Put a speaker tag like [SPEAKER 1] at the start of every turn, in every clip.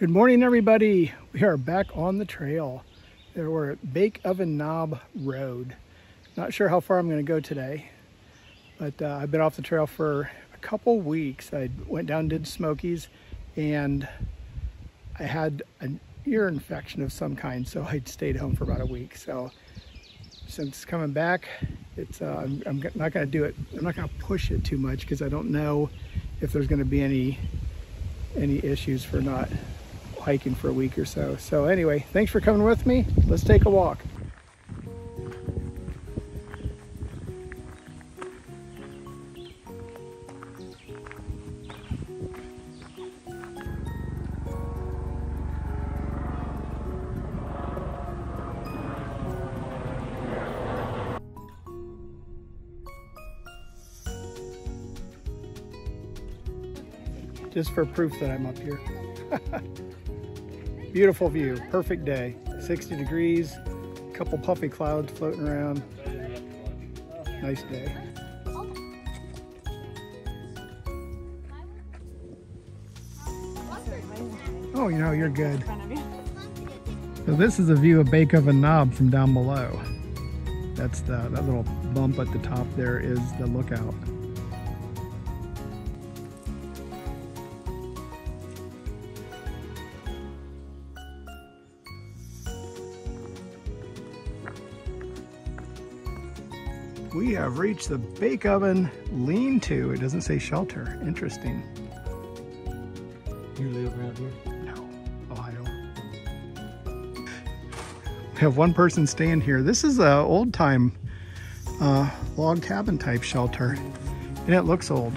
[SPEAKER 1] Good morning, everybody. We are back on the trail. We're at Bake Oven Knob Road. Not sure how far I'm going to go today, but I've been off the trail for a couple weeks. I went down and did Smokies, and I had an ear infection of some kind, so I stayed home for about a week. So since coming back, it's I'm not going to do it. I'm not going to push it too much because I don't know if there's going to be any issues for not hiking for a week or so. So anyway, thanks for coming with me. Let's take a walk. Just for proof that I'm up here. Beautiful view, perfect day, 60 degrees, a couple puffy clouds floating around. Nice day. Oh, you know, you're good. So this is a view of Bake Oven Knob from down below. That's that little bump at the top there is the lookout. We have reached the Bake Oven lean-to. It doesn't say shelter. Interesting.
[SPEAKER 2] You live around here?
[SPEAKER 1] No, Ohio. We have one person staying here. This is an old-time log cabin type shelter, and it looks old.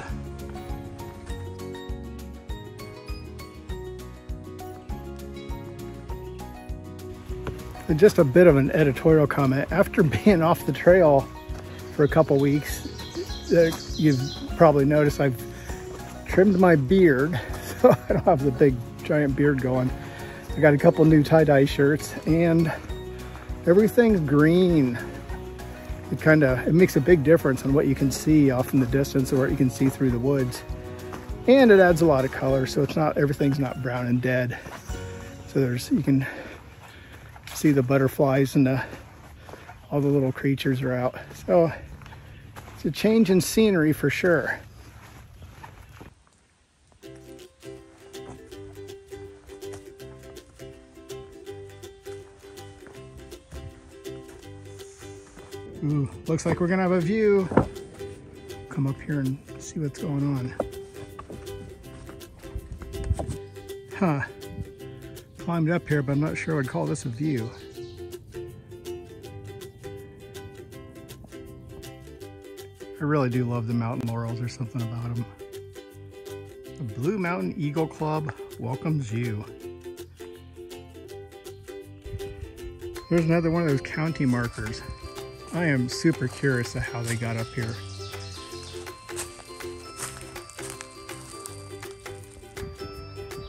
[SPEAKER 1] And just a bit of an editorial comment. After being off the trail for a couple weeks, you've probably noticed I've trimmed my beard, so I don't have the big giant beard going. I got a couple new tie-dye shirts, and everything's green. It makes a big difference on what you can see off in the distance or what you can see through the woods, and it adds a lot of color, so it's not everything's not brown and dead. So you can see the butterflies and all the little creatures are out. So it's a change in scenery for sure. Ooh, looks like we're gonna have a view. Come up here and see what's going on. Huh. Climbed up here, but I'm not sure I'd call this a view. I really do love the mountain laurels. There's something about them. The Blue Mountain Eagle Club welcomes you. There's another one of those county markers. I am super curious of how they got up here.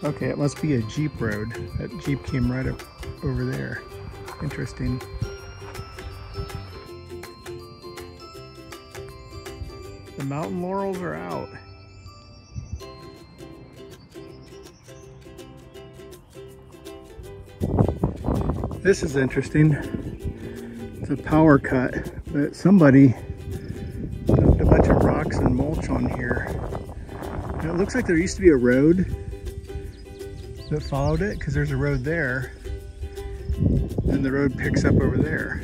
[SPEAKER 1] Okay, it must be a Jeep road. That Jeep came right up over there. Interesting. The mountain laurels are out. This is interesting. It's a power cut, but somebody dumped a bunch of rocks and mulch on here. And it looks like there used to be a road that followed it, because there's a road there, and the road picks up over there.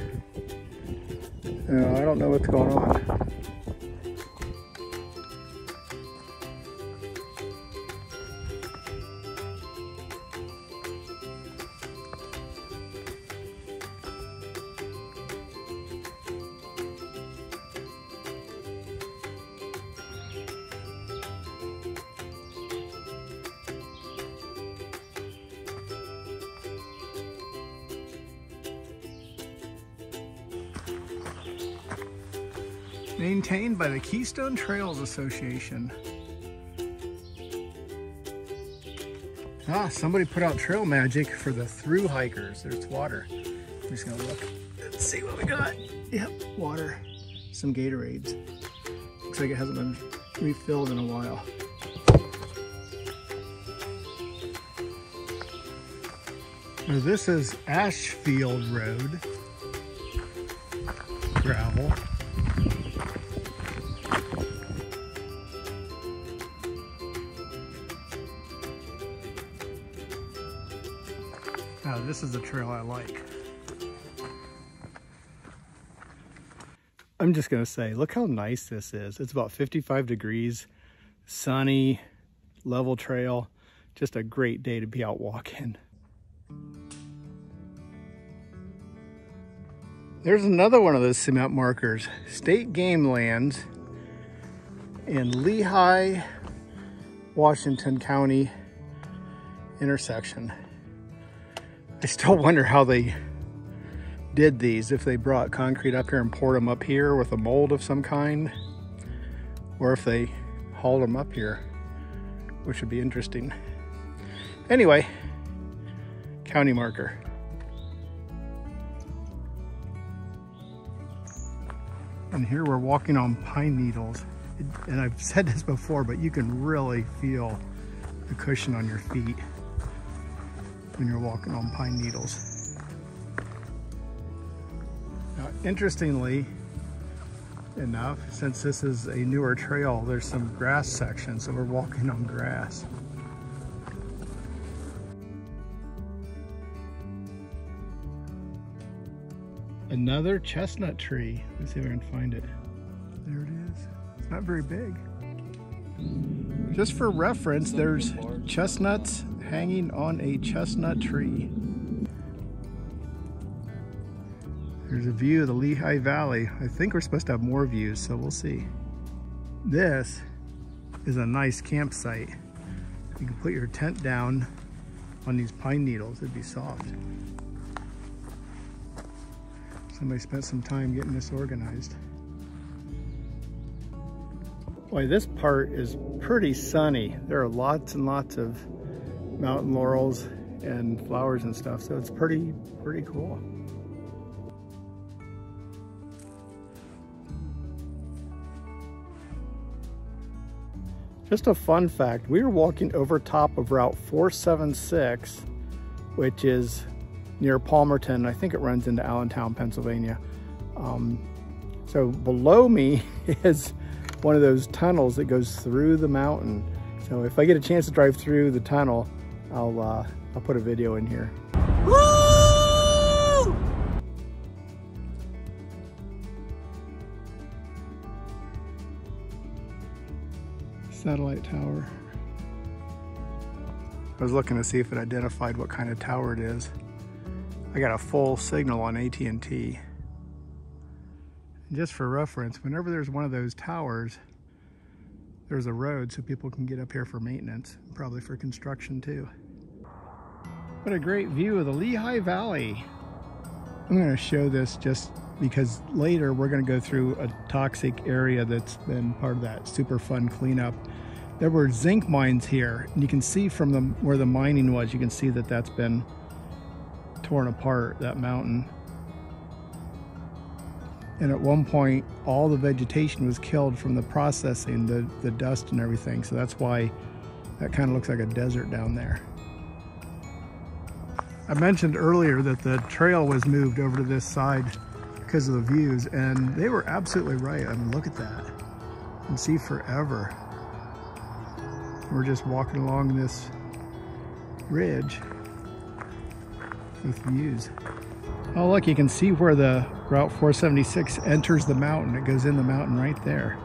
[SPEAKER 1] I don't know what's going on. Maintained by the Keystone Trails Association. Somebody put out trail magic for the through hikers. There's water. I'm just gonna look. Let's see what we got. Yep, water. Some Gatorades. Looks like it hasn't been refilled in a while. So this is Ashfield Road, gravel. Now this is the trail I like. I'm just gonna say, look how nice this is. It's about 55 degrees, sunny, level trail. Just a great day to be out walking. There's another one of those cement markers. State Game Lands in LeHigh, Washington County intersection. I still wonder how they did these, if they brought concrete up here and poured them up here with a mold of some kind, or if they hauled them up here, which would be interesting. Anyway, county marker. And here we're walking on pine needles. And I've said this before, but you can really feel the cushion on your feet when you're walking on pine needles. Now, interestingly enough, since this is a newer trail, there's some grass section, so we're walking on grass. Another chestnut tree. Let's see if I can find it. There it is. It's not very big. Just for reference, there's chestnuts hanging on a chestnut tree. There's a view of the LeHigh Valley. I think we're supposed to have more views, so we'll see. This is a nice campsite. You can put your tent down on these pine needles. It'd be soft. Somebody spent some time getting this organized. Boy, this part is pretty sunny. There are lots and lots of mountain laurels and flowers and stuff, so it's pretty cool. Just a fun fact, we were walking over top of Route 476, which is near Palmerton. I think it runs into Allentown, Pennsylvania. So below me is one of those tunnels that goes through the mountain. So if I get a chance to drive through the tunnel, I'll put a video in here. Woo! Satellite tower. I was looking to see if it identified what kind of tower it is. I got a full signal on AT&T. Just for reference, whenever there's one of those towers, there's a road so people can get up here for maintenance, probably for construction too. What a great view of the LeHigh Valley. I'm going to show this just because later we're going to go through a toxic area that's been part of that super fun cleanup. There were zinc mines here, and you can see from where the mining was, you can see that that's been torn apart, that mountain. And at one point, all the vegetation was killed from the processing, the dust and everything. So that's why that kind of looks like a desert down there. I mentioned earlier that the trail was moved over to this side because of the views, and they were absolutely right. I mean, look at that. You can see forever. We're just walking along this ridge with views. Oh look, you can see where the Route 476 enters the mountain. It goes in the mountain right there.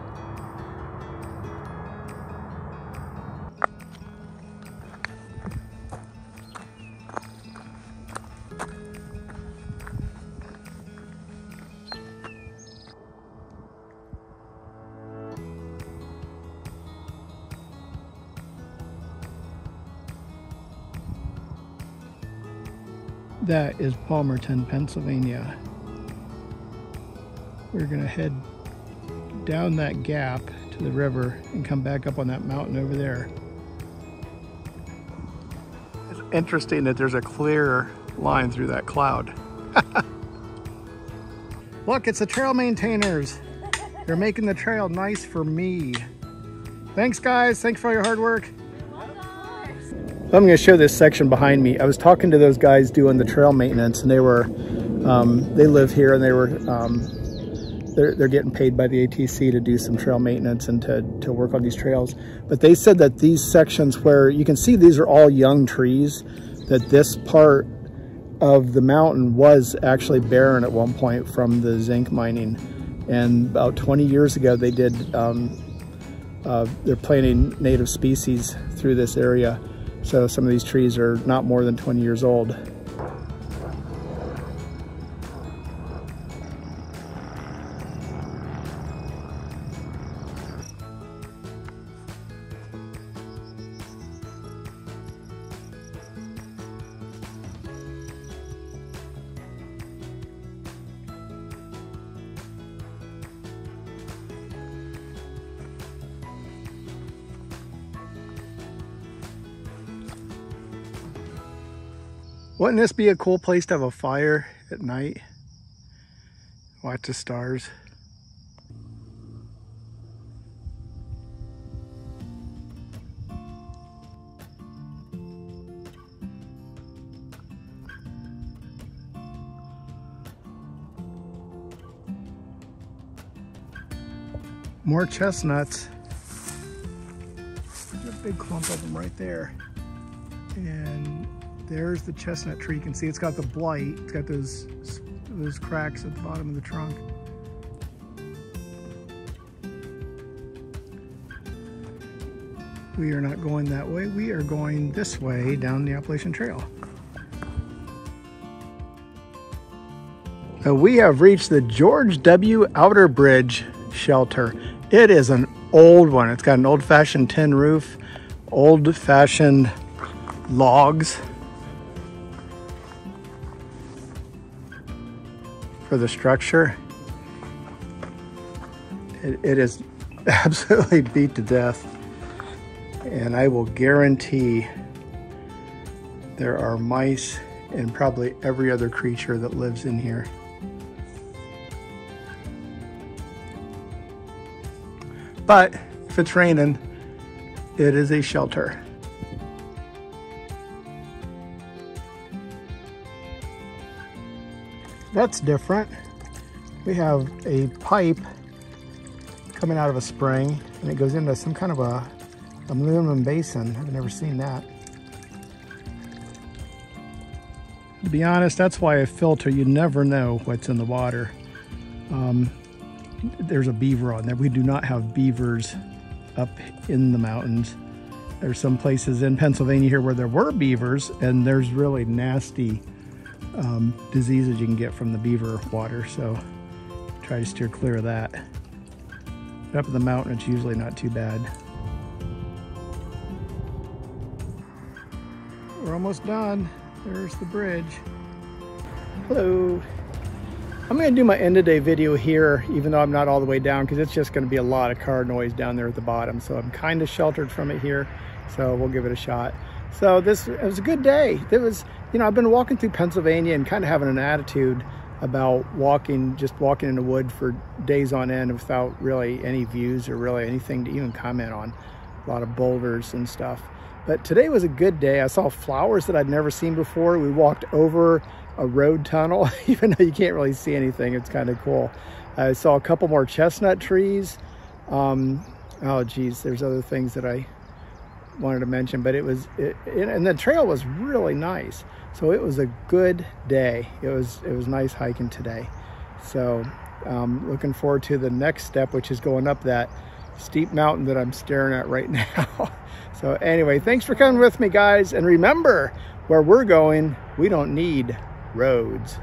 [SPEAKER 1] That is Palmerton, Pennsylvania. We're gonna head down that gap to the river and come back up on that mountain over there. It's interesting that there's a clear line through that cloud. Look, it's the trail maintainers. They're making the trail nice for me. Thanks guys, thanks for all your hard work. I'm going to show this section behind me. I was talking to those guys doing the trail maintenance, and they live here, and they're getting paid by the ATC to do some trail maintenance and to work on these trails. But they said that these sections where you can see these are all young trees, that this part of the mountain was actually barren at one point from the zinc mining. And about 20 years ago, they did, they're planting native species through this area. So some of these trees are not more than 20 years old. Wouldn't this be a cool place to have a fire at night? Watch the stars. More chestnuts. There's a big clump of them right there. And there's the chestnut tree. You can see it's got the blight. It's got those cracks at the bottom of the trunk. We are not going that way. We are going this way down the Appalachian Trail. We have reached the George W. Outer Bridge shelter. It is an old one. It's got an old-fashioned tin roof, old-fashioned logs for the structure. It is absolutely beat to death, and I will guarantee there are mice and probably every other creature that lives in here. But if it's raining, it is a shelter. That's different. We have a pipe coming out of a spring, and it goes into some kind of a aluminum basin. I've never seen that. To be honest, that's why I filter. You never know what's in the water. There's a beaver on there. We do not have beavers up in the mountains. There's some places in Pennsylvania here where there were beavers, and there's really nasty diseases you can get from the beaver water, so try to steer clear of that. But up in the mountain, it's usually not too bad. We're almost done. There's the bridge. Hello. I'm going to do my end of day video here, even though I'm not all the way down, because it's just going to be a lot of car noise down there at the bottom. So I'm kind of sheltered from it here, so we'll give it a shot. So it was a good day. It was, you know, I've been walking through Pennsylvania and kind of having an attitude about just walking in the wood for days on end without really any views or really anything to even comment on. A lot of boulders and stuff. But today was a good day. I saw flowers that I'd never seen before. We walked over a road tunnel, even though you can't really see anything. It's kind of cool. I saw a couple more chestnut trees. Oh geez, there's other things that I wanted to mention, but and the trail was really nice. So it was a good day. It was nice hiking today. So looking forward to the next step, which is going up that steep mountain that I'm staring at right now. So anyway, thanks for coming with me, guys. And remember, where we're going, we don't need roads.